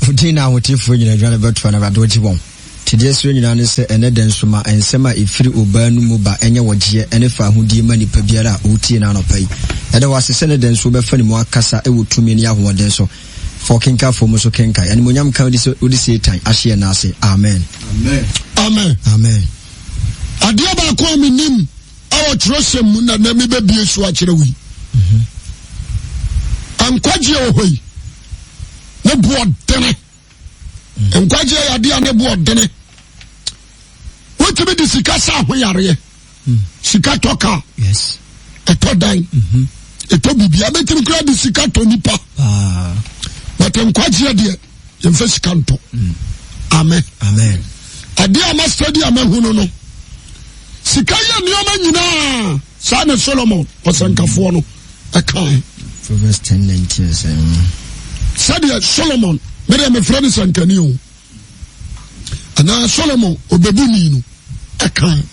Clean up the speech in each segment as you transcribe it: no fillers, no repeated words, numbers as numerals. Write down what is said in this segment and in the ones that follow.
Udina wotifo nyina dwane beto na rado gibon. Tidie so nyina ne se ene den so ma ensema efiri obanu mu ba enye wogie ene fa hudi ma nipa biara a otie na anopai. Ede wasese ne den so be fa ni mu akasa e wotumi ne ahoden so. For kinka for muso kenka and munyam ka odi say time ahye na ase. Amen. Amen. Amen. Adia ba ko minim awo trosem mu na na me be bie so akere wi. Ankwaje ohoi. Ne buodene. Ankwaje ya dia ne buodene. Wotime di sika sa hoyare. Sika toka. Yes. Eto dan. Eto bibia betimi kura di sika to nipa. But ankwaje de yemfa sika nto. Amen. Amen. Adia ma study amahunu no. Sika ya nioma nyina. Sa ne Solomon osankafo no. Akai. Proverbs 10:19. Sadia Solomon, me friend sankani o. Ana Solomon obebuni no. Akan.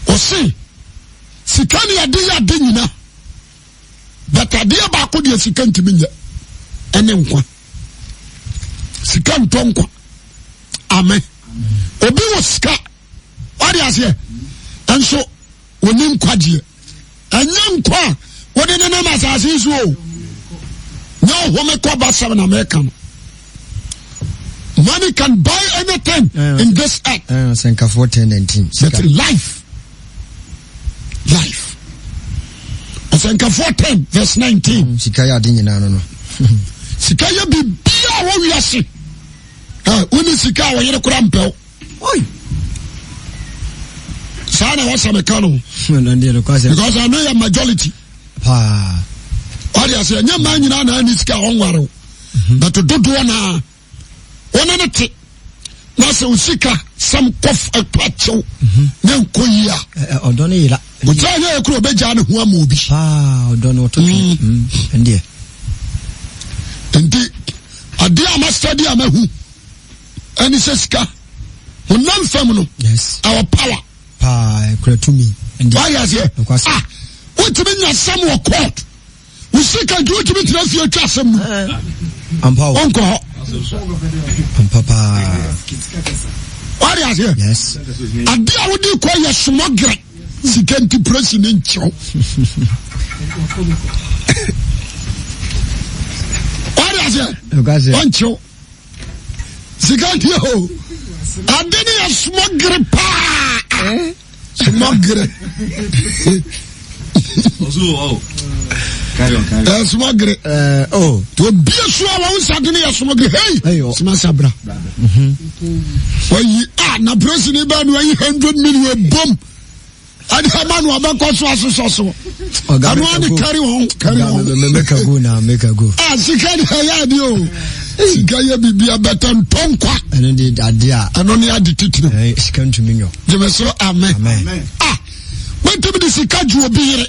Osi sikani ade nyina. But ade ba ko de sika ntimi nya. Ene nkwa. Sika ntonkwa. Amen. Obi wo sika. What is here? Enso onim kwaje. Anya nkwa. What did the name as usual? No, woman call back 7 American. Money can buy anything in this earth. Senka 14:19. That's life. Life. Senka 14 verse 19. Sikaya dini na no. Sikaya bibia wo wiase. Uni sika wo yere kura mpel. Oi. Sana wasa mekano. Because I know your majority. What I say, your man, you know, and it's got one. But to do one, that's a sika, some cough a patch. No, Koya. Or don't eat. We try to grow Bejan who are movie. Don't know to me. And dear. Indeed, a dear master, dear Mahu. And it's a ska. When non feminine, yes, our power. To me. And why is it? What do you mean, some were caught? We see can do it to me to your trust. Uncle. Papa. What is here? Yes. I dear would you call your smuggler? She came to president. What is here? One show. She can't hear. I didn't a smuggler. Smuggler. Carry on. Smuggler. To be a sure one suddenly a smuggler. Hey, Smasabra. When you are not president about 100 million bomb. And the man will make us so. I don't want to carry on. Make a go now, make a go. She can't hear you. She can't be a better tonqua. And indeed, idea. And only add the title. It's come to me. You so amen. When to be the Sikaju will be here.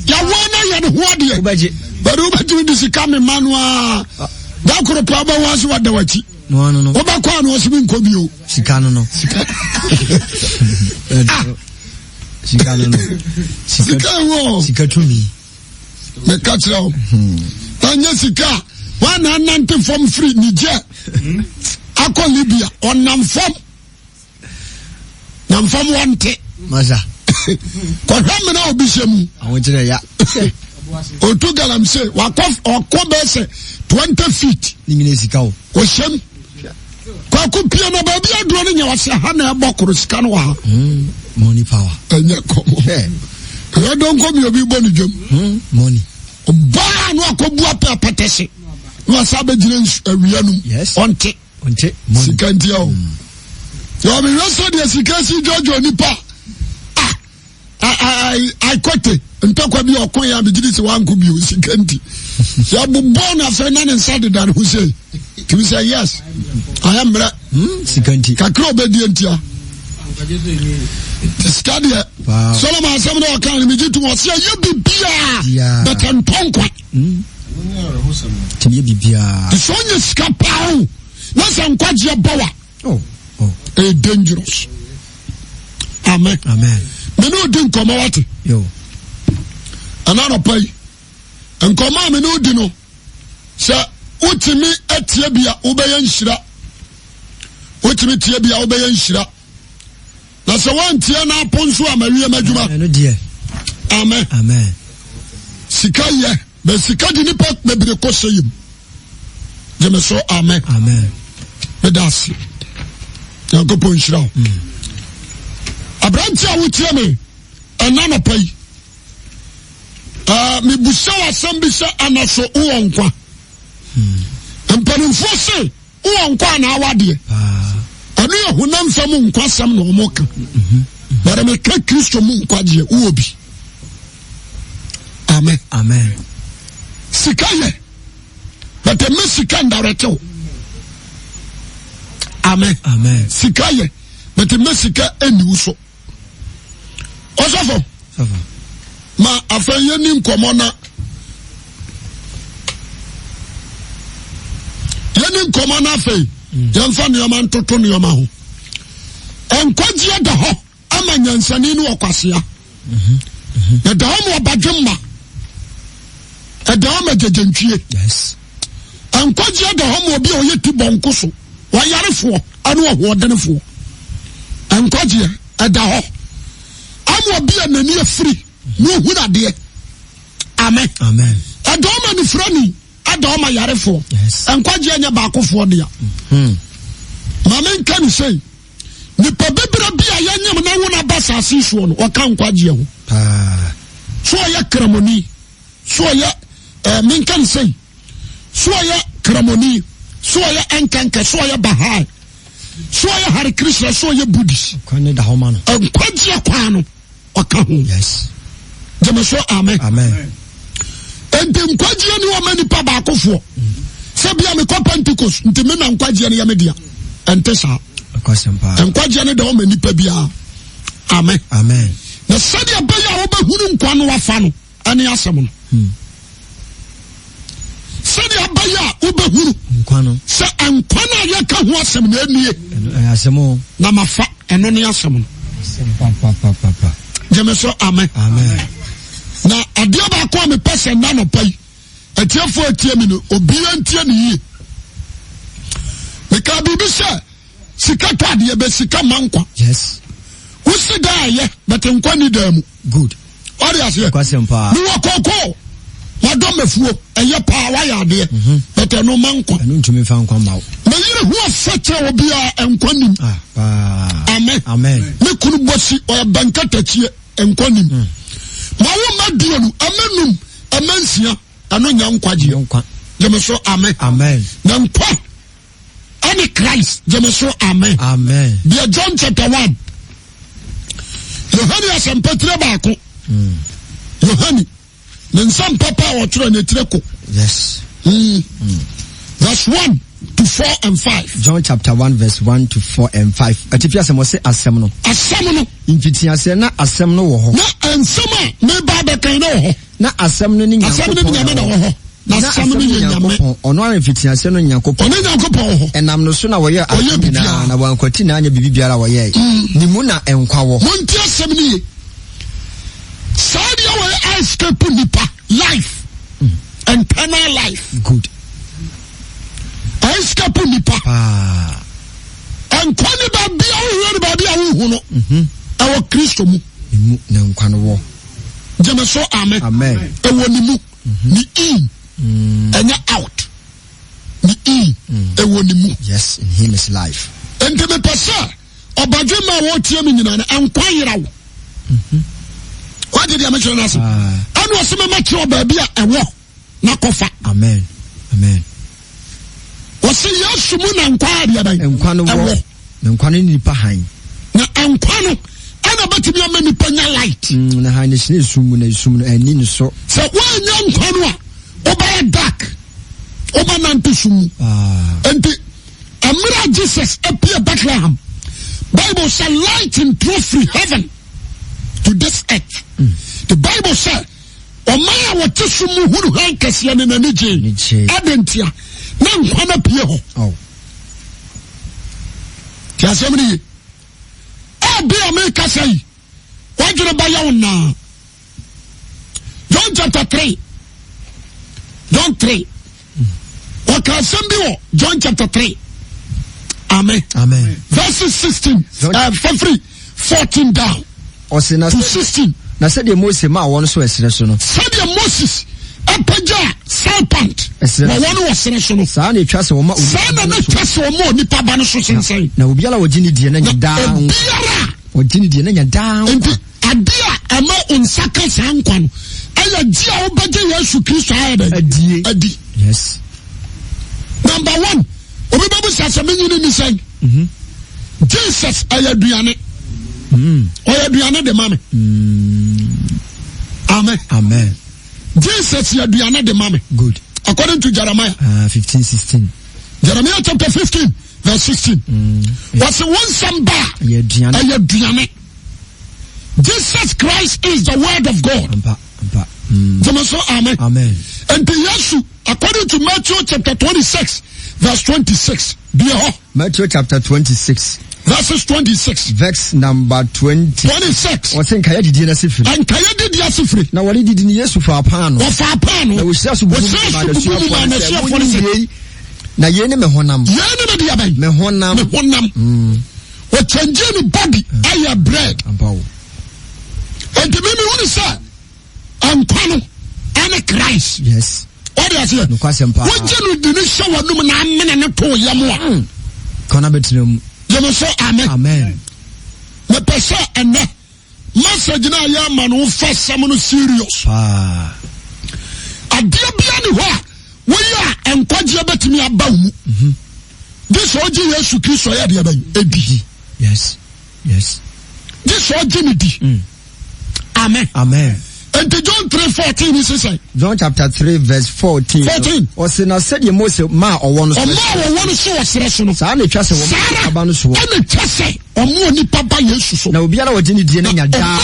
Yawana and Wadi. But over to this coming manua. That could probably was what the watch. No. Obakwan was being Kobio. Sikano. Sika to me. Me catch out. Tanya Sika. 190 from free Niger. Ako Libya on Namfom. Namfom 1 Maza. Kohamena obishemu. Awojire ya. Otugalam say wakof okobese 20 feet. Nimine sika o. Oshem. Kwaku pia na baby aduro ne nyawase ha na ebokoro sika no ha. Money power. Enya komo. You don't come you be boni dwam. Money. Ba no akobu apatese. No asabe gire awianum. Yes. Onte. Sika ntia o. You be rest the sika si Jojo nipa. I quote ntokwa bi okon ya bigidi se wanku bi o sikanti ya born after nan inside that who say to say yes I am sikanti kakro obedi ntia study Solomon asem no kan mi gitu mo se ya bibia but ntonkwa timi bibia so nya skapao na se nkwaje bawa dangerous. Amen. Me no din koma wate. Yo. Anano pay. En koma me no di no. Sa wotimi atie bia wobɛyɛ nhyira wotimi tie bia wobɛyɛ nhyira na sɛ wantie na apo nso amawie madwuma ɛno deɛ amen sika yɛ bɛ sika di nipa bebree kɔ sɛ yim gyeme so amen meda ase nyankopɔn nhyira wo aberante a wotie me ɛna nɔpa yi mebusa wo asɛm bi sɛ anaso wowɔ nkwa mpanimfoɔ se wowɔ nkwa anaa wadeɛ ɛno yɛ honam fam nkwa sɛm na ɔmo ka bɛrɛ meka kristo mu nkwagyeɛ wowɔ bi amen sika yɛ bɛtɛ me sika ndaretew amen sika yɛ bɛtɛ me sika aniw so ɔsɔfo ma afɛn yɛni nkɔmmɔ na afei yɛmfa nneɔma ntoto nneɔma ho nkwagyeɛ da hɔ ama nyansani no wɔ kwasea ɛda hɔ ma ɔbadwe mma ɛda hɔ ma gyagyantwie nkwagyeɛ da hɔ ma obi a ɔyɛ ti bɔnko so wɔyarefoɔ ane ɔhoɔdenefoɔ nkwagyeɛ ɛda hɔ ama obi a n'ani afiri na ohun adeɛ amen ɛda hɔ ma nifirani ɛda hɔ ma yarefoɔ nkwagyeɛ nyɛ baakofoɔ dea ma menka ne sei nipa bebere bi a yɛnyam na wo na ba asase soɔ no wɔka nkwagyeɛ ho so ɔyɛ kramoni so ɔyɛ menka ne sei so ɔyɛ kramoni so ɔyɛ ɛnkanka so ɔyɛ bahai so ɔyɛ hare krishna so ɔyɛ buddhist nkwagyeɛ kwaa no ɔka ho gyeme so amen enti nkwagyeɛ ne wɔma nipa baakofoɔ sɛ bia mekɔ pentecost nti me na nkwagyeɛ no yɛ me dea ɛnte saa nkwagyeɛ no da wɔma nipa biara amen na sɛdeɛ bɛyɛ a wobɛhunu nkwa no wafa no ɛne asɛm no sɛdeɛ bɛyɛ a wobɛhunu sɛ nkwa no a yɛka ho asɛm na ɛnie na mafa ɛno ne asɛm no gyeme so amen na adeɛ baako a mepɛ sɛ nna nɔpa yi atiefoɔ atie mi no obia ntie ne yie meka biribi sɛ sika tɔ adeɛ bɛ sika ma nkwa wosi da ayɛ bɛte nkwa ni daa mu ɔde aseɛ mewɔ kɔkɔɔ wadɔ mafuo ɛyɛ paa wayɛ adeɛ bɛte no ma nkwa mayere ho afɛ kyerɛ obiaa nkwa nim amen me kunu bɔsi ɔyɛ bɛnkatakyie nkwa nim ma wo ma duo no amanum amansia ano nya nkwagye gyeme so amen na nkwa ane Christ gyeme so amen bia John chapter 1 Yohane asɛmpatire baako Yohane ne nsɛm papa a wɔtwerɛ ne tire ko verse 1 to 4 and 5 John chapter 1 verse 1 to 4 and 5 atifi asɛm ɔse asɛm no mfitiaseɛ na asɛm no wɔ hɔ na nsɛm a meba bɛkan no wɔ hɔ na asɛm no ne Nyankopɔn na wɔ hɔ na asɛm no yɛ Nyame ɔno ara mfitiaseɛ no Nyankopɔn wɔ hɔ ɛnam no so na wɔyɛ nyinaa na wankwati na anya biribi biara wɔyɛ ne mu na nkwa wɔ monti asɛm no ye saa deɛ wɔyɛ escape nipa life eternal life good escape nipa nkwa ne baabi a wohwɛ ne baabi a wohu no ɛwɔ Kristo mu na nkwa no wɔ gyeme so amen ɛwɔ ne mu ne in ɛnyɛ out ne in ɛwɔ ne mu yes in him is life enti mepɛ sɛ ɔbadwe ma a wɔtie me nyina no nkwa yera wo wagye deɛ mekyerɛ no ase ɛne ɔsɛ mɛmakyerɛ baabi a ɛwɔ na kɔfa amen wɔsɛ Yesu mu na nkwa adeɛ bɛn nkwa no wɔ na nkwa no nipa han na nkwa no ɛna bɛtumi ama nipa nya light na han ne hyɛ esum mu na esum no ani ne so sɛ woanya nkwa no a wobɛyɛ dark wobɛnante sum mu enti mmerɛ Jesus appear Bethlehem Bible say light and truth from heaven to this earth the Bible say ɔman a wɔte sum mu hunu han kɛseɛ ne n'ani gye adantia na nkwa na pie hɔ ti asɛm ne ye ɛbi a meka sɛ yi wadwene bɛyɛ wo naa John chapter 3 John 3 Waka sembi John chapter 3. Amen. Verses 16. 14 down. To 16. Na said the Moses ma one so esre no. Said the Moses apaja serpent. One was serpent. Sa na etwa se wo ma obi. Sa na etwa se wo ma nipa ba no so sensen. Na obi ala wogini die na nya down. Wogini die na nya down. Enti adia ama unsaka sankwa no. Aya dia obaje Yesu Kristo ayeda. Adi. Yes. Number 1. Obi babu sasa menyini ni say. Jesus ayaduane. Ayaduane de mame. Amen. Jesus ayaduane de mame. Good. According to Jeremiah 15:16. Jeremiah chapter 15 verse 16. What's one samba? Ayaduane. Jesus Christ is the word of God. Amen. And Yesu, according to Matthew chapter 26 verse 26. Matthew chapter 26 verses 26. Verse number 26. What's in Kaya didi na sifri? And Kaya didi na sifri. Na wali didi ni Yesu fa apano. Wa fa apano. Na wishia subumu na yene me honam. Yene me diabay. Me honam. Wa change ni body aya bread. Ampawo. And to me who say Ampano and Christ. Yes. What do you say? No question pa. What you didn't show a woman and a to yamwa. Kona betinum. You must say amen. Me pesa and message na yaman who first someone serious. A dear biani wa we are and kwaji betimi abawu. This oji Yesu Kristo ya dia bayi edi. Yes. This oji ni di. Amen. And John 3:14 he says. John chapter 3 verse 14. Or say na said Moses ma or one so. Sa na twa se wo aba no so. Na twa se omo ni papa Yesu so. Na obiara wo gine die na nya da.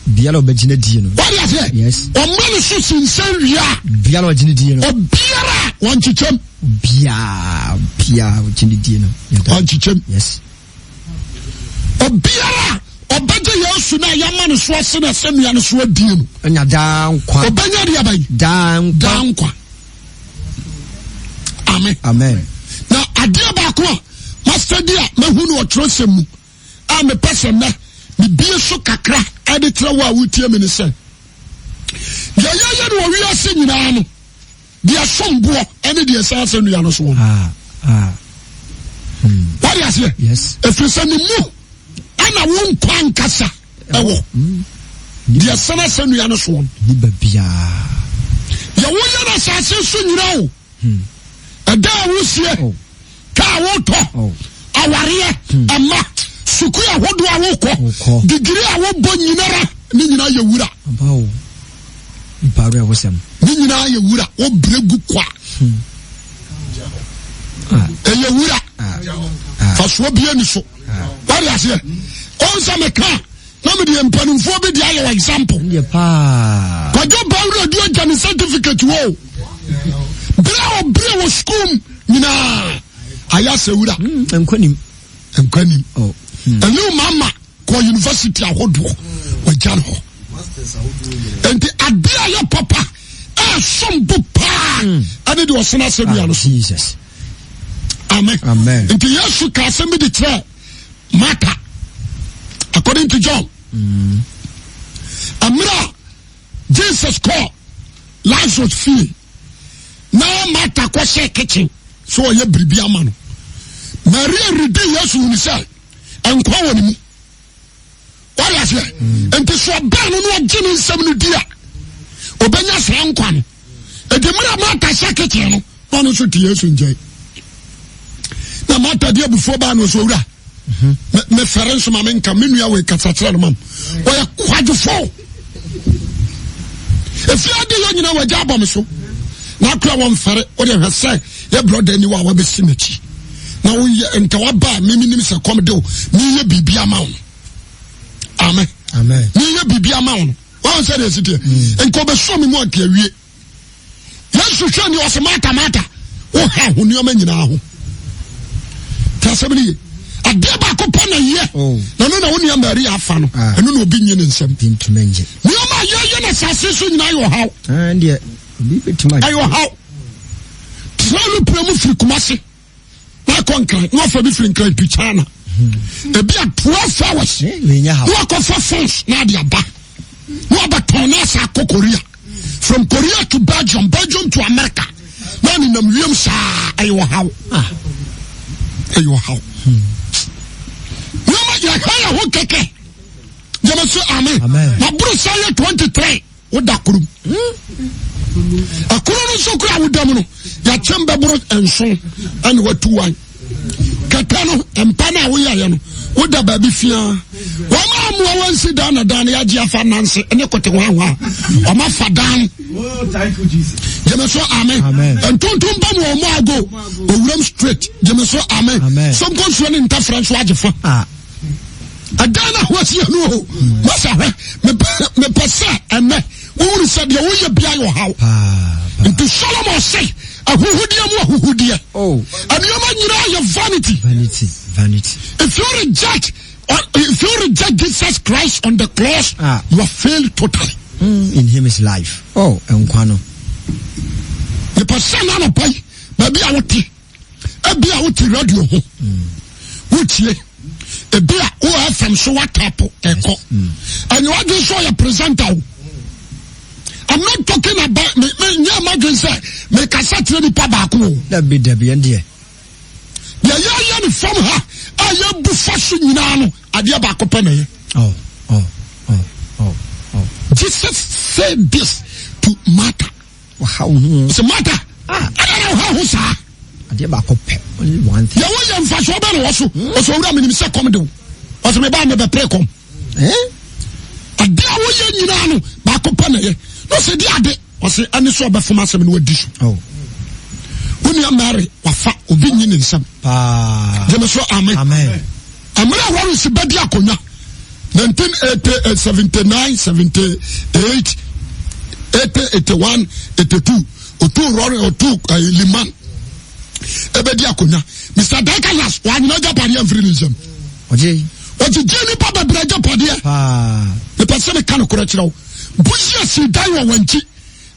Biara obegine die no. What is it? Yes. Omo no so sinsen wia. Biara wo gine die no. Obiara wan chichem. Biara wo gine die no. Wan chichem. Yes. Obiara Obaje Yesu na yamane so ase na semia no so adie no. Anya dan kwa. Obanya dia bai. Dan kwa. Amen. Na adia ba ko master dia mahu no otrosem mu. A me person na me bie so kakra ade tra wo a wutie me ne se. Ya no wi ase nyina no. Dia sombo ene dia sa ase no ya no so. What is it? Yes. If you send mu ana won kwan kasa ewo dia sana sanu ya no so ni babia ya wo ya na sase so nyina o ada wusie ka wo to aware ama suku ya hodo a wo ko digiri a wo bo nyinara ni nyina ya wura abawo ni paru ya wosem ni nyina ya wura wo bregu kwa ya wura faso bia ni so what ya say onsa meka na me de mpanumfo bi dia your example kwajo bawre dio jani certificate wo bra wo school nyina aya sewura enkwani enu mama ko university ahodo wa jano enti adia ya papa sombo pa ade de osena sedua no Jesus. Amen. Enti Yesu ka se me de tre Martha according to John. Amra Jesus called Lazarus feel. Now Martha ko share kitchen. So ye bribi ama no. Maria ready Yesu ni say enkwa woni mu. What is it? Enti so ba no no agini nsam no dia. Obenya se enkwa no. Edemira Martha share kitchen no. Ono so ti Yesu nje. Na Martha dia before ba no so wura. Me ference ma men ka menua we katsatra no mam o ya kwadufo if you dey you nyina we jabom so na kra won fere o de hwese ye brother ni wa be simachi na wo ye nka wa ba meminim se kom de ni ye bibia ma wo amen ni ye bibia ma wo won say dey sitie nko be so me mo aka wie Yesu hwe ni o se mata wo ha hu ni o ma nyina ho tasebili adia ba ko pa na ye na no na woni ya Maria afa no eno na obi nye ne nsam tintumenje ni o ma ye na sase so nyina yo haw and ye obi betima ayo haw no premu firi Kumasi na konkran no fa bi firi nkran Pichana ebi a 12 hours no ko for France na dia ba no abaton na sa Korea from Korea to Belgium to America na ni nam wiem sa ayo how no ma ya kaya ho keke jama so amen na buru say 23 woda kurum akuru no so kura wodam no ya chembe buru enso and watuwan katano empana wo ya no woda ba bi fia wo ma mu wansi dan na dan ya gia finance ene kote wanwa o ma fadan. Oh, thank you Jesus. Jeme so amen and tonton ba mo mo ago owuram straight jeme so amen some go so ni interference wajefa adana wasi no masa me pesa eme wo said you will be your how into Solomon say ahuhudia and you man your vanity if you reject Jesus Christ on the cross you have failed totally. In him is life. Enkwano the person na pay baby awoti ebi awoti radio ho wutie ebi a o FM so watapo eko and you just show your presenter. I'm not talking about me imagine say me cassette ni pa ba ko that be ndie ya ni from her aya bu faso nyina no ade ba ko pa na ye Jesus said this to Martha. How? So Martha, I don't know how sa. Ade ba ko pe only one thing. Ya wo yam fa so ba no so. O so wura me nim se kom de. O so me ba me be pray kom. Ade wo ye nyina no ba ko pa na ye. No se di ade. O se ani so ba foma asem no wadi so. Woni amare wa fa obi nyi ne nsam. Jeme so amen. Amara wo se badi akonya. 1979, 78, 81, 82. Otu Liman. Ebedi akonya. Mr. Dakalas, wani na Japani amfrinism. Oje jeni pa bebre Japani. The person can correct now. Busia si dai wa wanchi.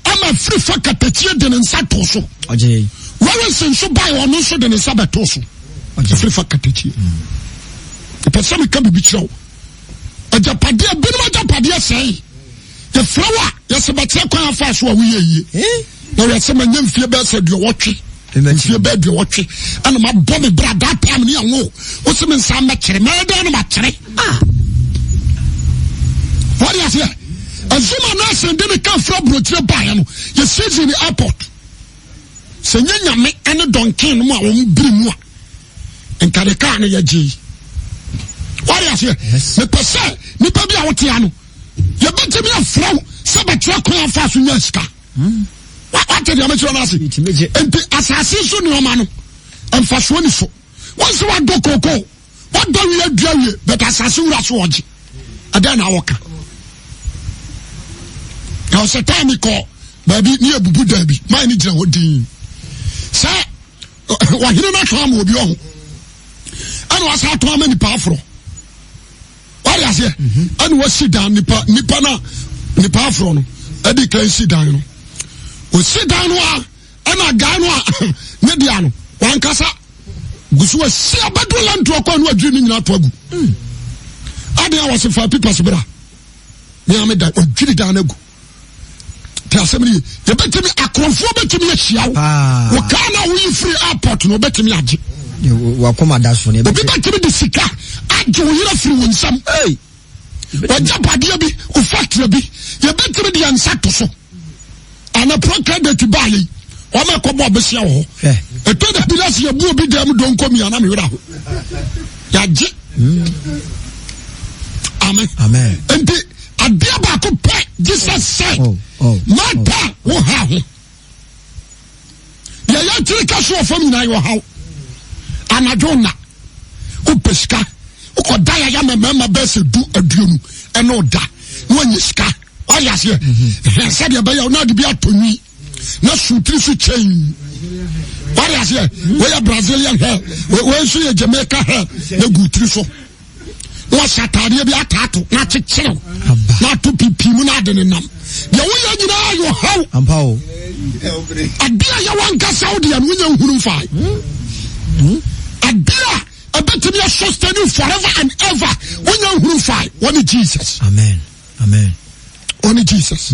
Ama free fa katachie de nsa toso. Oje. Where senso bai wa no so de nsa betoso. Oje free fa katachie. The person can be chiro. Ajapadia binuma ajapadia say the flower yes betre kwan afa so we ye na we say manyam fie be say de wotwe fie be de wotwe ana ma bɔ me bra that time ni anwo o se me nsa ma kire me da na ma kire what you say azuma na send me kan fra brotire ba no ye see in the airport se nyanya me ene donkin no a wo mbiri mu a nkade ka na ye gi. What is here? Me pese ni pa bia wotia no. Ye betimi afraw se betre kwan afa so nya sika. What tell you me na ase? Enti asase so ni o ma no. Emfa so ni so. Once wa do koko. What do we aduawe but asase wura so oje. Ada na woka. Now se time ko baby ni ebubu da bi. Man ni gira hodin. Say wa hinu na twa ma obi o. Ana wasa to ama ni pa afro. What is here? And was sit down nipa afro no. Edi kan sit down no. O sit down wa ana ga no ne dia no. Wan kasa gusu wa si abadu land to kwa no adwini nyina to agu. Ade a was for people bra. Me am da adwini dan agu. Te asem ni ye betimi akrofo betimi ahia wo. Wo kana wo free airport no betimi age. Wa koma da so ne betimi de sika. You will free one some. Hey, what Japadia be, who factory be, you better be answer so. And a proclaim to buy it. Or my cobo bessia. A told the last year will be them, don't come here. Yaji. Amen. And a dear back of pet, Jesus said, Mata will have it. You take us off from your house. And I don't know. Upeska. Uko daya ya memema bese du aduonu eno da no anyiska oya se said ya baya na de bia toni na sutri su chain oya se we ya Brazilian hair we so ya Jamaica hair na gutri so wa satare bia tato na chechero na to pipi mu na de nam The way you how Ampao. a dear you want gas out there and when you fight. A dear a better be a sustain you forever and ever when you fight. Only Jesus. Amen. Amen. Only Jesus.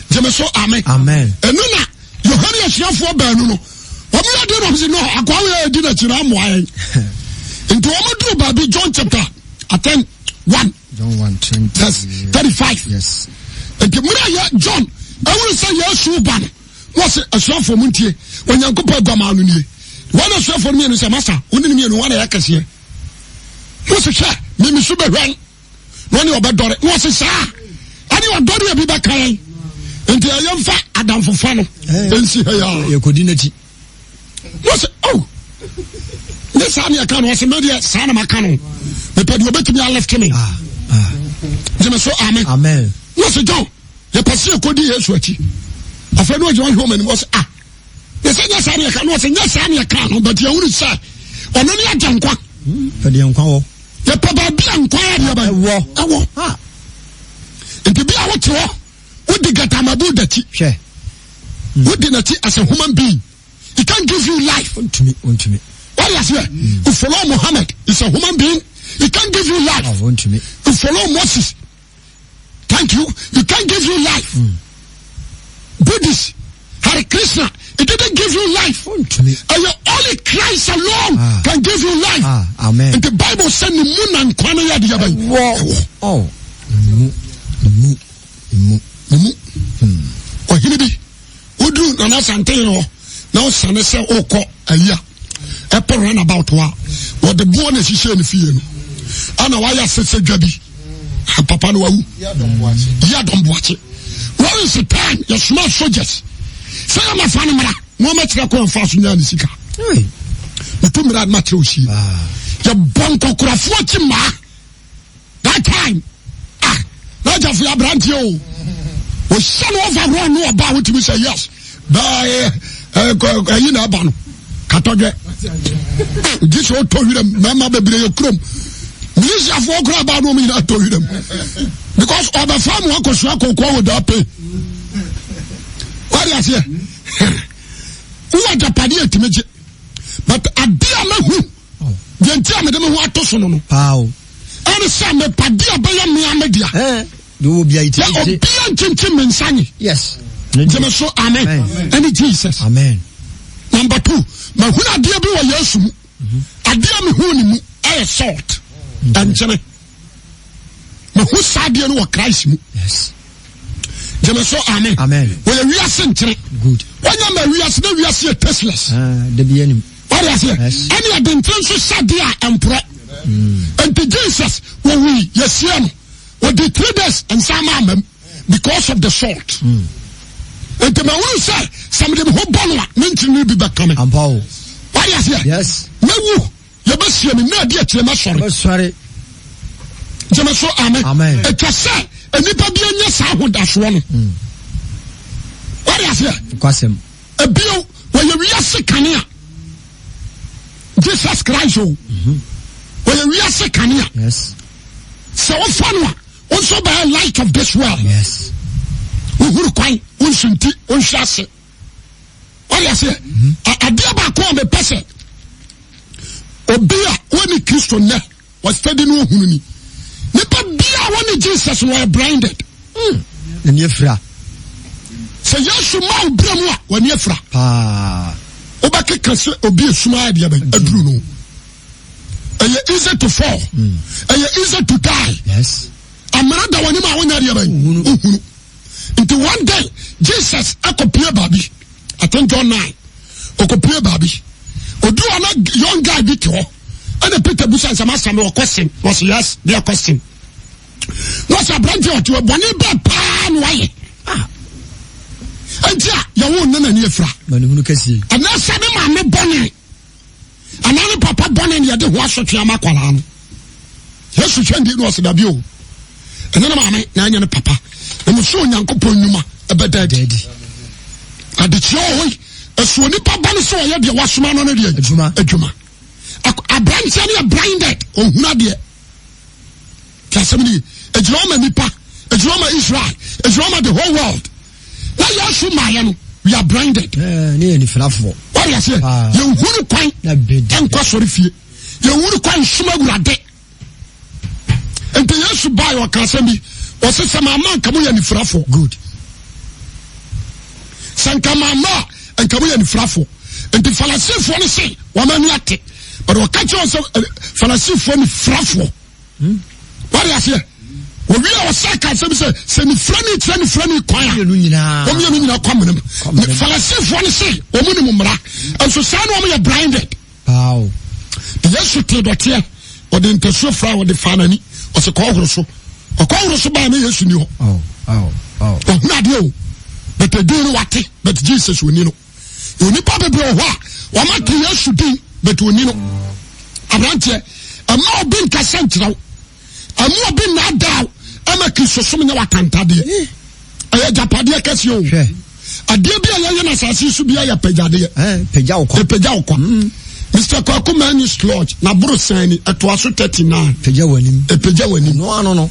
Jemeso amen. Amen. And Nuna, you hurry a chef for Bernuno. What we are doing, no, I go did a chiram into Amadou Baby John chapter 10 1. John 1 35. Yes. And the John, I will say yes, Suban. What's a chef for Muntie when you go to Gamani? One a chef for me and say, Master, only me and one I can see. What's a chef? Mimi Super Rang. One of your daughter. What's a sir? And your daughter will be back high. And the young fat Adam for fun. And see her. Your coordinate. What's it? Oh, this army account was a media son of my canon. The pet you bet me I left me. Jemeso amen. Amen. What's it, John? The Passion could be a sweaty. A friend was one woman was Yes, yes, I can was yes, I can, but you would say, on only a junk one. For the uncle. The papa be inquired about war. And to be our tour, would the Gatamabu that share? Would the as a human being? He can't give you life. To me. Why is here? To follow Muhammad is a human being. He can't give you life. To me. To follow Moses. Thank you. He can't give you life. Buddhist, Hare Krishna, it didn't give you life. To me. And only Christ alone can give you life. Amen. And the Bible said the moon and Kwanaya Diabai. Oh. Oh, Hinibi. Udu Nana Santino. Now, son, say, oh, call a year. Apple ran about what the born is she in the field. And why I said, Jabi. Papa, no, ya don't watch it. What is the time? Your small soldiers. Say, I'm a fan of my no much like one fast in the Sika. The 2 minute match, your bonko could have watched ma. That time. Not just your brand, you. We shall overrun know about what we say, yes. You know, Bano. Katoge. This all told them, Mamma Baby Chrome. This is a walk about women that told them. Because all the farm workers work on call with that pay. What is here? Who are the Padia to make it? But a dear man who, the entire madam who are Tosono. How? And some Padia by Media. You will be a Sani. Yes. Jemeso amen. And Jesus. Amen. Number 2, my huna dear be a yes. I dear me who I salt. And Jemmy. My who sad you know Christ. Yes. Jemeso amen. Amen. Well, we are sentry. Good. When we are still we are see Teslas. The beginning. What is here? Any of them transfer Sadia and pray. And to Jesus, when we yes, with the 3 days and some because of the salt. And the man will say, some of them who born mention will be back coming. And Paul. What is here? Yes. No, you must hear me, no dear Chema, sorry. Jemaso, amen. Amen. It can say, and if I be in yes, I would that's one. What is here? Quasim. A bill where you are sick, Jesus Christ, where you are sick, yes. So, fun also by a light of this world. Yes. Who quite unshunti, unshase. What do you say? A dear back on the person. Obia, when the Christian was studying no huni. Never be when Jesus were blinded. And Yefra. So, yes, you might bring when Yefra. Obaki can say, Obia Sumaya, a Bruno. And you're easy to fall. And you're easy to die. Yes. I'm not one in my own area. Into one day, Jesus, I could play baby. I think John 9. I could play baby. Or do a young guy bit her. And the Peter Bush and some master no question. Was yes, their question. What's a branch or to a bonny bad pan way? And yeah, you won't know any fra. And that's a man, bonny. And now Papa Bonnie and the wash of Yamaqualan. Yes, you can do was the view. And then mamma, Nana Papa. And was so young Copunuma, a bed daddy. At the joy, a swinny papa, so I had the washman on a Juma. A branch and a blinded, oh, Nadia. Casamini, a drama Nipa, a drama Israel, a drama the whole world. na Yesu mayano we are blinded ne ni frafo what you say you huru kwan na bedi enko sori fie you huru kwan suma gurade ente Yesu buy o kan sembi o se sama man kamo ya ni frafo good sankama ma enkamo ya ni frafo ente falasifo ne se wa manu ate but o ka che o se falasifo ni frafo what you say obi a wasaka se ni frani kwan a no nyina o me nyina kwamnem falasifo ne se o mu ni mumra enso sa no o me blinded wow Yesu te dote o de nteso fra o de fanani o se ko horo so ba me Yesu ni ho na de o but they do what but Jesus we ni no oni pa bebe o ho a ma ke Yesu din but we ni no abrante ama obi nka sentraw ama obi na daw ama kisosom nya watantade aya japade kase o ade bia ye na sase su bia ya pejade peja okwa Mr. Kwakumanis Lodge na Brusani atoaso 39 peja wani no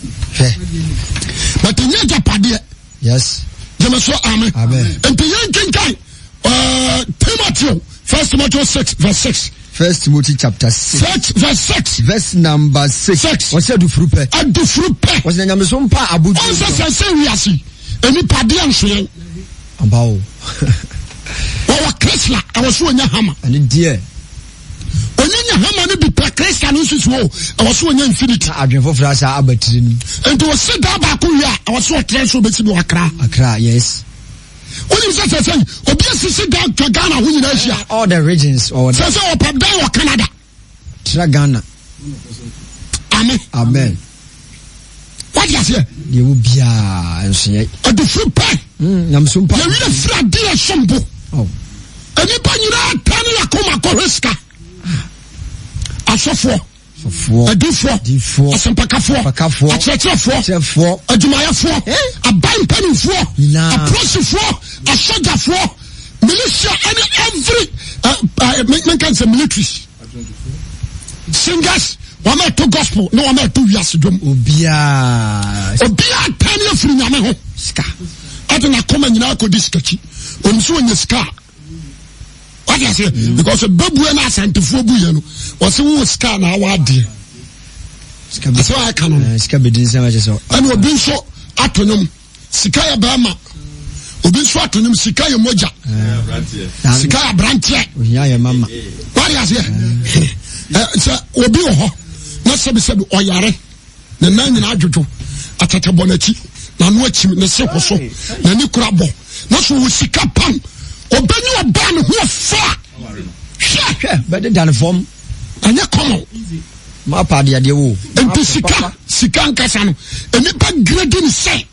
but nya japade yes jemeso amen enti yankinkai Timothy 1 Timothy 6 verse 6 1 Timothy chapter 6 verse 6 verse number 6 what's adu frupe what's the nyame so mpa abuju onse se wiasi eni pade ansoyen ambao wa Chrysler awoso onya hama ani die onyanya hama ne bi pa Chrysler no susu awoso onya Infinity adwenfo frasa abatiri nim enti wo se da ba ko wi a awoso tre so beti bi Accra yes Only say obi asisi down to Ghana hu nyina ahia all the regions or say o pap down Canada tra Ghana amen what you say ye wo bia ensoye adufru pa nyamso mpa ye wi fra dia sombo ani pa nyina tane yakoma ko riska asofo adifo asempakafo akyerɛkyerɛfoɔ adwumayɛfoɔ abanpanimfoɔ aprosifoɔ asogyafoɔ militia ɛne every menkan sɛ military singers wɔma ɛto gospel ne wɔma ɛto wiase dwom obiaa tane afiri nyame ho sika ade nakoma nyinaa kɔdi sikakyi ɔnim sɛ ɔnya sika what you say because babu na asantefoɔ bu ye no wɔse wo sika na awade sika so aka no sika bedin sɛ ma kyɛ ɛna obi nso atonyom sika ya bama obi nso atonyom sika ya moja sika ya brantie ohia ya mama what you say sɛ obi wɔ hɔ na sɛbi ɔyare na nan nyina adwodwo atatabɔ n'akyi na no akyim ne se koso na ni kura bɔ na so wo sika pam obenyu oba ne ho fa hwɛ bɛde dan fam anya common ma pa de ade wo enti sika nkasa no enipa grading say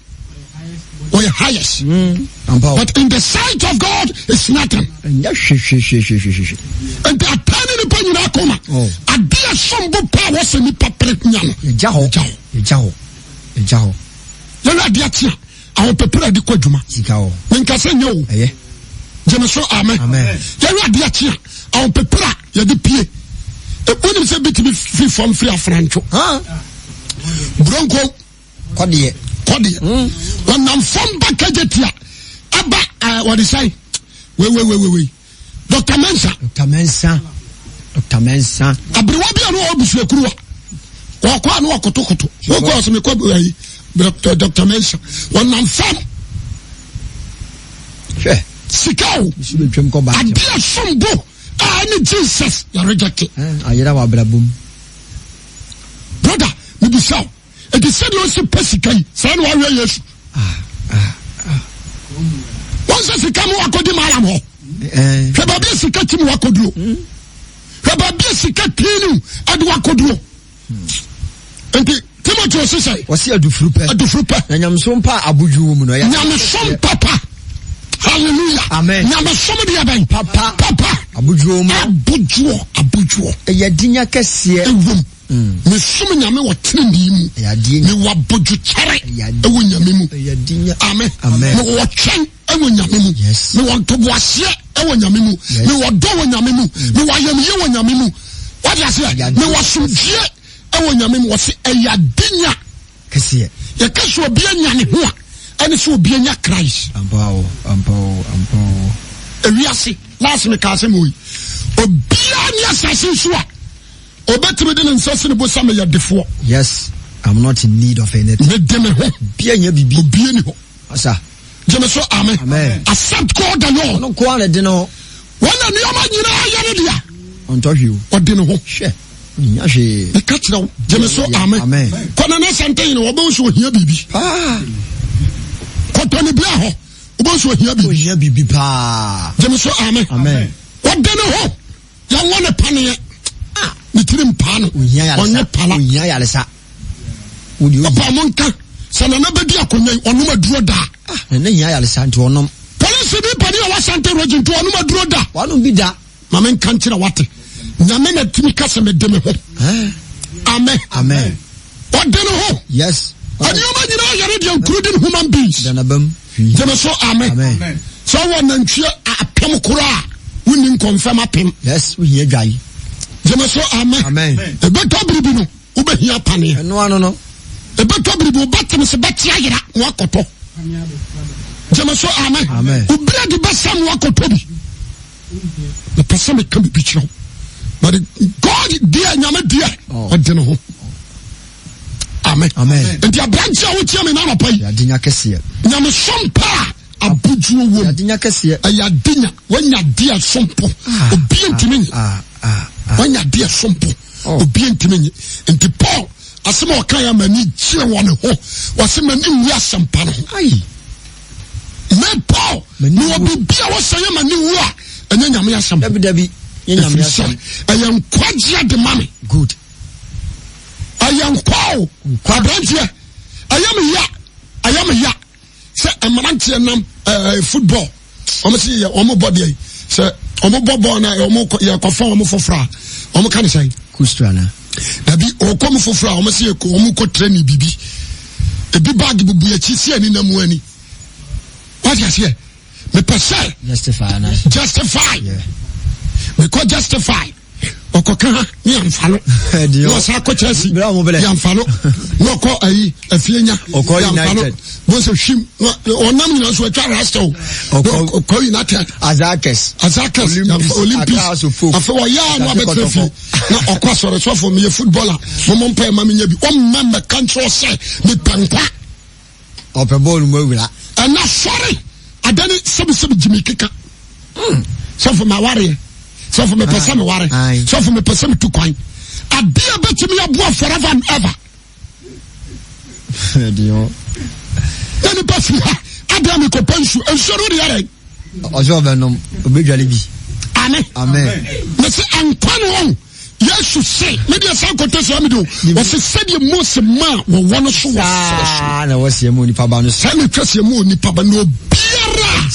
or highest but in the sight of God it's nothing nya hwehwehwehwehwehwe enti atane ne pa nyina koma ade asombo pa wo se ni papre nya no egya ho yana ade atia awo pepere de kwadwuma sika ho nkasa nya wo jemeso amen yana ade atia awo pepere ya de pie onim se bitimi fi form free afrancho bronco kode wanam form bakajetia aba what is say we Dr. Mensa abrewa bia no obusu akuruwa wakwa no wakotokoto woko so me kwa yi Dr. Mensa wanam form sikao adia sombo ani Jesus ya reject ayira wa brabum brother me be saw it is said you see pesikai say no wa Yesu once sika mo akodi malam ho hwe ba bi sika tim wakoduro hwe ba bi sika tinu adu wakoduro enti Timothy say wasi adufuru pa na nyamso mpa abuju mu no ya nyamso papa hallelujah amen nyame somo de yaban papa abujuo e dinya kese ewum me somo nyame wo trendi mu me waboju kyare ewo nyame mu amen me wo twen ewo nyame mu me wo toboase ewo nyame mu me wo do wo nyame mu me wo ayamye wo nyame mu what you say me wo sumfie ewo nyame mu wo se dinya kese ye kaso obi anya ne ho ɛne sɛ obi anya Christ Ampo. ewiase last me ka asɛm oyi obia ne asase so a obetumi de ne nsa se ne bosa me yɛdefoɔ. Yes, I'm not in need of anything. Me de me ho Bia nya bibi. obia ni ho Asa. Jeme so amen. Accept God the Lord. No ko an de no. Wana nneɛma nyinaa yɛ ne dia Onto hwiu. ɔde ne ho Hwɛ. Nya hwe. meka kyerɛ wo gyeme so amen kɔna ne sɛnte ne wɔbɛwo so ohia biribi kɔtɔ ne bia hɔ wɔbɛwo so ohia biribi Ohia bibi pa. gyeme so amen ɔde ne ho yɛwɔ ne paneɛ ne tiri mpaa no ɔnyɛ pala Ohia yalesa. ɔpa mo nka sɛ nana bɛdi akonnwa yi ɔnom aduro daa Ne hia yalesa nti onom. polisi bi pani a wasante rogin to ɔnom aduro daa Wanu bi da. ma menka nkyerɛ wate nyame na timi ka sɛ mede me ho amen ɔde ne ho Yes. adeɛma nyinaa yɛre deɛ including human beings Danabam. gyeme so amen sɛ wɔ nantwie apem koro a wonni nkɔmfam apem Yes, ohia dwai. gyeme so amen ɛbɛtɔ biribi no wobɛhia paneɛ Eno ano no. ɛbɛtɔ biribi wobɛteme sɛ bɛtea yera na wakɔtɔ gyeme so amen wobirɛ de bɛsam na wakɔtɔ bi mepɛ sɛ meka bibi kyerɛ wo but God deɛ nyame deɛ ɔde ne ho amen nti aberante a wotia me na anɔpa yi Yadinya kɛseɛ. nyame sompa a abodwoɔ wom Yadinya kɛseɛ. ɛyɛ adenya wanya deɛ sompo obia ntimi nye wanya deɛ sompo obia ntimi nye nti Paul asɛm a ɔka yɛ mani kyerɛ wɔ ne ho wɔsɛ mani nwi asɛmpa no ho me Paul ne wɔbibia wɔsɛ yɛ mani wu a ɛnyɛ nyame asɛm Dabi. ɛfiri sɛ ɛyɛ nkwagyeɛ de ma me Good. ɛyɛ nkwa aberanteɛ ɛyɛ me ya sɛ mmeranteɛ nam football ɔmo sɛ ɔmo bɔ deɛ sɛ ɔmo bɔ bɔɔl na ɔmo yɛkɔfa ɔmo foforɔ a ɔmo ka ne sɛ Kustrana. dabi ɔkɔ mo foforɔ a ɔmo sɛ ɔmo kɔ training bibi ebi baagi bubu akyi si ani na mu ani wadi aseɛ mepɛ sɛ justify mekɔ justify ɔkɔka ha ne yɛmfa no na ɔsa akɔ Chelsea yɛmfa no na ɔkɔ ayi afienya yɛmfa no bɔnsɛ hwim ɔnam nyina so atwa rasta o ɔkɔ United Azakes Olympics afei ɔyɛ no abɛtena fie na ɔkɔ asɔre sɔfo meyɛ footballer momɔ mpa ɛma menya bi ɔmma mmɛka nkyerɛ sɛ mepɛ nkwa ɔpɛ bɔɔlu mu awura ɛna sɔre adane sɛbisɛbi gyimi keka sɔfo mawareɛ sɔfo mepɛ sɛ meware sɔfo mepɛ sɛ metu kwan adeɛ bɛtumi aboa forever and ever na nipa firi ha adeɛ mekɔpɛ nsuo no wode yɛrɛ ɔsɛ ɔbɛnom ɔbɛdwale bi amen mɛsɛ ankwa no ɔn Yesu se medeɛ sa nkɔtɔ sɛ mede o wɔse sɛdeɛ Mose ma wɔwɔ no so na wɔseɛ mu onipa ba no sɛ ne twa seɛ mu onipa ba na obiara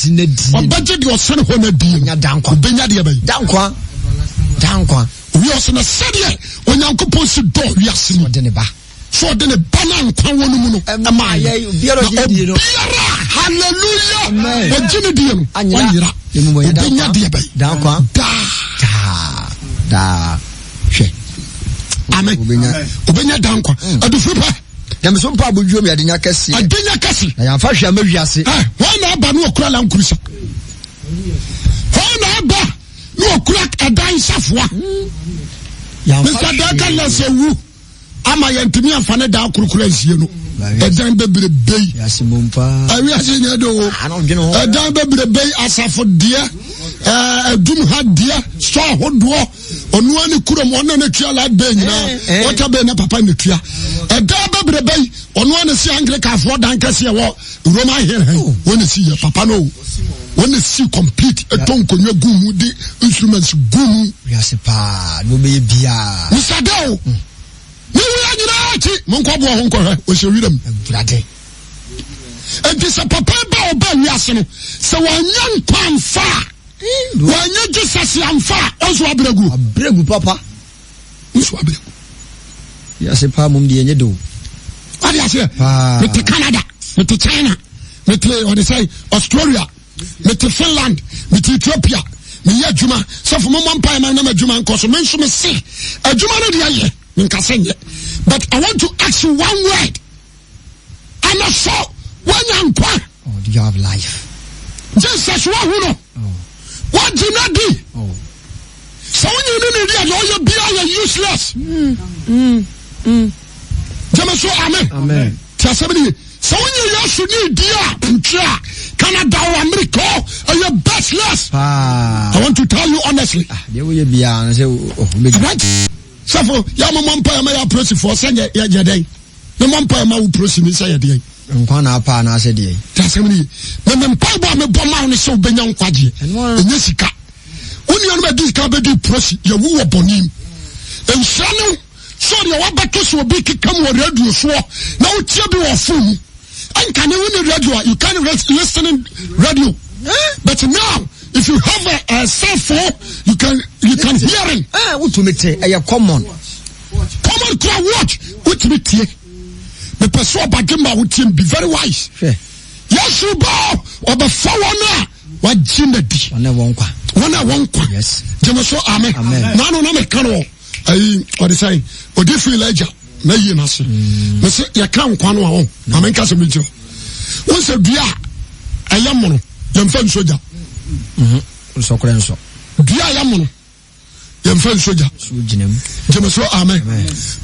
ɔbɛgye deɛ ɔsɛ ne hɔ no adie ɔbɛnya deɛ bɛyi dankwa wiase na sɛdeɛ Onyankopɔn si dɔ wiase no so ɔde ne ba no nkwa wɔ no mu no ɛmaayɛ obiara hallelujah ɔgye ne deɛ no ɔnyera ɔbɛnya deɛ bɛyi daa hwɛ amen obenya dankwa adufo pa nyame so mpa abodwo mi adenya kɛse na yɛmfa hwɛ ama wiase wɔn na aba no okura lankurusa wɔn na aba no okura ɛdan safoa mr daka lɛsɛ wu ama yɛntumi amfa ne daa kurukura nsie no ɛdan bebrebe yi awiase nyɛ de o ɛdan bebrebe yi asafo deɛ adum ha deɛ sɔ ahodoɔ ɔnoa ne kurom ɔno ne tua light bay nyinaa wɔta bay ne papa ne tua ɛdan bebrebe yi ɔnoa ne si anglikafoɔ dan kɛseɛ wɔ roman hill wɔn ne si yɛ papa no wɔn ne si complete ɛtɔ nkonnwa gu mu de instruments gu mu wiase paa na wɔbɛyɛ biaa musadeo ne wura nyinaa akyi monkɔboa ho nkɔhwɛ ɔhyɛ wiram enti sɛ papa ba ɔba wiase no sɛ wɔanyɛ nkwa mfa a wɔanyɛ Jesus amfa a ɔnso abrɛgu papa nso abrɛgu wiase paa mom deɛ ɛnyɛ do wade aseɛ mete Canada mete China mete ɔde sɛ Australia mete Finland mete Ethiopia meyɛ adwuma sɛfo momɔ mpa ɛma nam adwuma nkɔ so menso me se adwuma no deɛ yɛ menkasɛ nyɛ but I want to ask you one word ana so Wanyankwa. Oh, do you have life? Jesus wa hu no. What jinadi? Oh. So when you need it, you be useless. Jamaso amen. Amen. Tiasabini. So when you should need dear Canada or America are your bestless. I want to tell you honestly. There will be right. So for Yamampa may press for send your day. The Mampa will press in say a day. Nkwana pa na ase dey. Tiasabini. When the Papa me bomb on so benyan kwaji. And Jessica. Only on my disc can be press your woo upon him. And Shannon, so your wabatos will be come with radio so now Tiabi or fool. And can you win a radio? You can't listen in radio. But now, if you have a cell phone, you can hear him. What to make say a common Common watch. What me tie? The person bagima would be very wise. Yes, you bow or before one. What Jimedi? One yes. Jamaso amen. Nano na me kano. What is saying? Or different ledger. Na yi na se. Me se ya kan kwano a ho. Amen ka se mejo. Won se bia ayam no. Yem fa soja. So kren so. Bia ayam no. Yem fa soja. So ginem. Jamaso amen.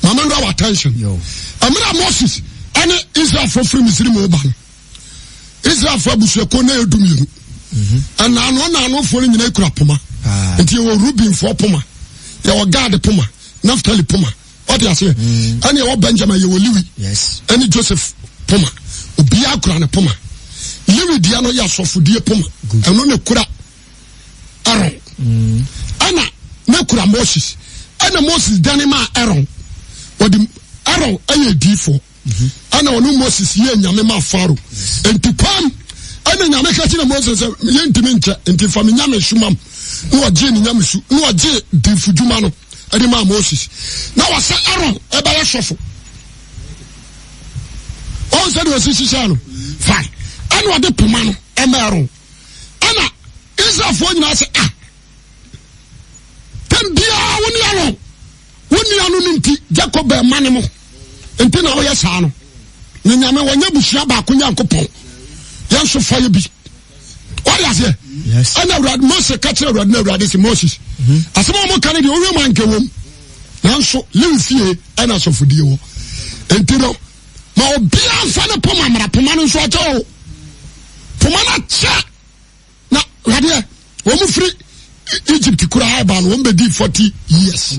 Mama ndo attention. Yo. Amira Moses ane Israel for free Misri mo ba. Israel for busu ko na edum. And no for in the puma. Until you were Rubin for puma. You were guard puma. Naphtali puma. What you say? And you Benjamin, you were Louis. Yes. Any Joseph puma. Ubiakran puma. Louis Diano Yaso for dear puma. And no kura. Aaron. Anna, no kura Moses. Anna Moses Danima Aaron. Or the Aaron, a D4. Anna no Moses, ye and Yamema Faro. And to come. Ana nyame ka kina Moses yentimi nche enti fami nyame shuma no oje ni nyame su no oje di fuduma no ade ma Moses na wasa Aaron e ba ya shofo on said was shisha no fine ana ode poma no e ma Aaron ana Israel fo nyina se tambia woni anu nti Jacob e mane mo enti na wo ya sa no ni nyame wonya bushia ba ko nyankopon Yanso fire be. What is it? Yes. And I read Moses catcher read no radis Moses. As a moment can the only man came. Yanso live here and as of you. And you know, my beer fan of Pomana so at all. Pomana chat. Now, Radia, woman free Egypt could have ban 40 years.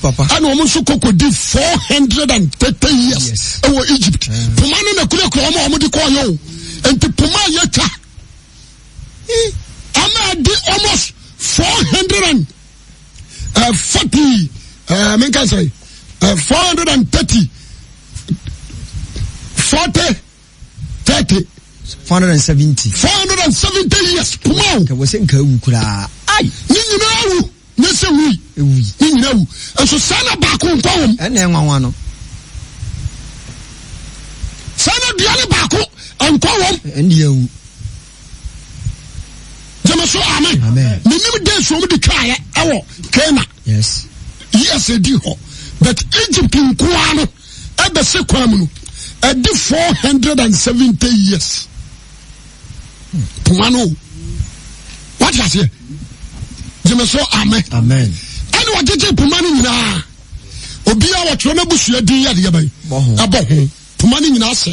Papa. And almost could do 430 years. Yes. Over Egypt. Pomana could call you. And to Puma Yeta, I did almost 440, 430, 470 years. Puma was in Kura. Aye, yes, we know. And so Sana back home, and then one. Sana Diana Bako. And call and you Jamaso amen. Amen. Minimum days from the car, our Kena. Yes. Yes, a deal. But Egypt in Kuano, at the Sequamunu, at the 470 years. Pumano. What is it? Jamaso amen. Amen. And what did you Pumani na? Obia what you know, Bushia dear, Abba, Pumani in us.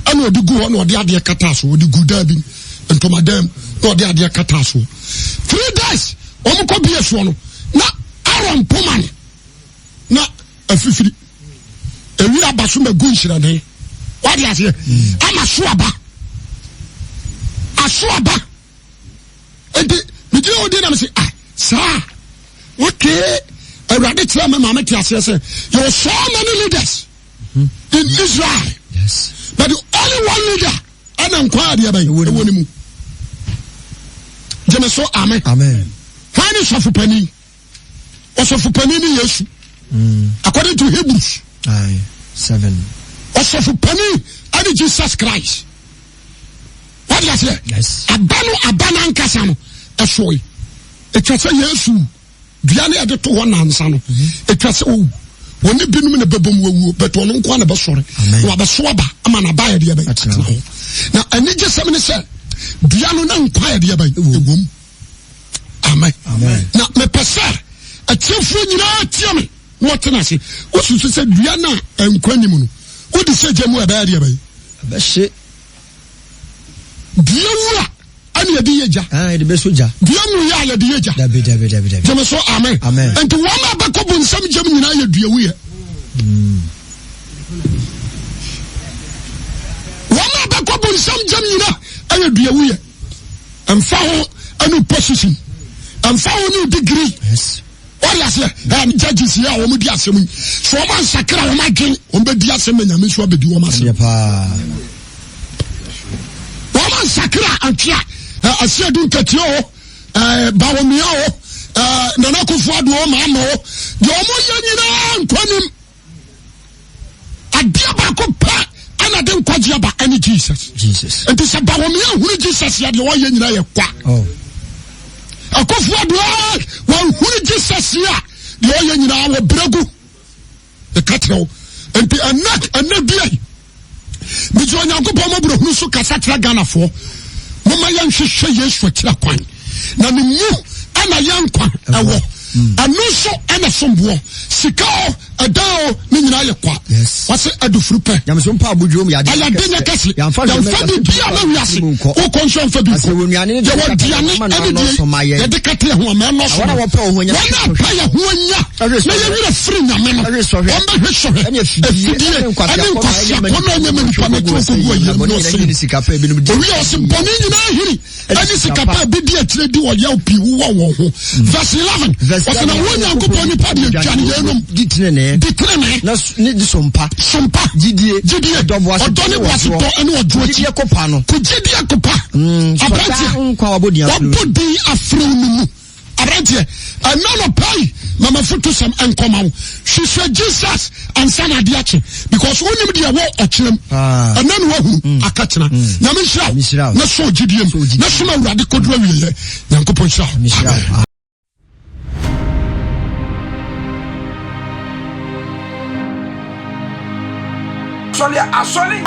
And what the go on or the other catasso, the good dabbing, and to madam, or the other catasso. 3 days, Omko be a swan. Not Aaron Puman, not a 50. A real Basuma Gunshira. What do you say? I'm a swabba. A swabba. And the deal didn't say, sir, okay. I read it to my mamma. You are so many leaders in Israel. Yes. But the only one leader, and I'm quiet here by you. Jamaso, amen. Amen. Finish of penny. Also for penny, yes. According to Hebrews 7. Also for penny, and Jesus Christ. What does it? Yes. Abano Ankasano. A soy. It was a yes. Diane added to one answer. It was Oni binum ne bebom wawu but ono nko na be sore wa be so aba ama na ba ya de ba na ani je sem ne se dua no na nkwa ya de ba egom amen na me pese atiefo nyina tie me what na se osusu se dua na nkwa nim no wo di se gemu e ba ya de ba be hye dua wura ani ya de yeja de be soja dua mu ya de yeja david jeme so amen and wo ma ba ko bu nsam gem nyina ya dua wuye wama ba ko bu nsam gem nyina ya dua wuye amfa ho anu position amfa ho ni degree yes what you say and judges here wo mu di asem so man sakra wo ma gen wo be di asem nyame so abedi wo ma asem wo man sakra antia asiadu nkatio bawomia nana kufu adu o ma ama o de o mo ye nyina nkwanim adia ba ko pa ana de nkwaji aba ani Jesus enti se bawomia hunu Jesus ya de o ye nyina ye kwa akofu adu wa hunu Jesus ya de o ye nyina wo bregu de katro enti anak biai bi jo nyankopɔ mo bro hunu so kasa tra Ghana fo mo ma yan hwehwe Yesu tira kwan na ne mu ana yankwa ewo anuso ana sombo sika o adao ni nyina ye kwa wase adufuru pe yameso mpa abudwom ya de ya kase ya fa bi bia na wiase o konso fa bi ase wonuane ne ya de kate ho ma no so wana wo pa ho nya wana pa ya ho nya na ye wira free nyame no on be hweso he efidie ani nkwasi akono nya me nipa me ko go ye no se ni sika pa ebinom di o wi o se boni nyina hiri ani sika pa bi di atire di wo ya opi wo ho verse 11 wase na wonya nkopɔ nipa de atwane yenom ditene na ni di sompa gidie odone waseto ene ojo gidie kopa no ko gidie kopa abrantia nkwa wabodi afro numu abrantia anano pai mama foto sam enkoma wo hwehwe Jesus ansa na de ache because wonim de wo okyerem anano wahu akatena nyame nhyira na so gidie na so ma wurade kodro wiye nyankopɔ nhyira Asole.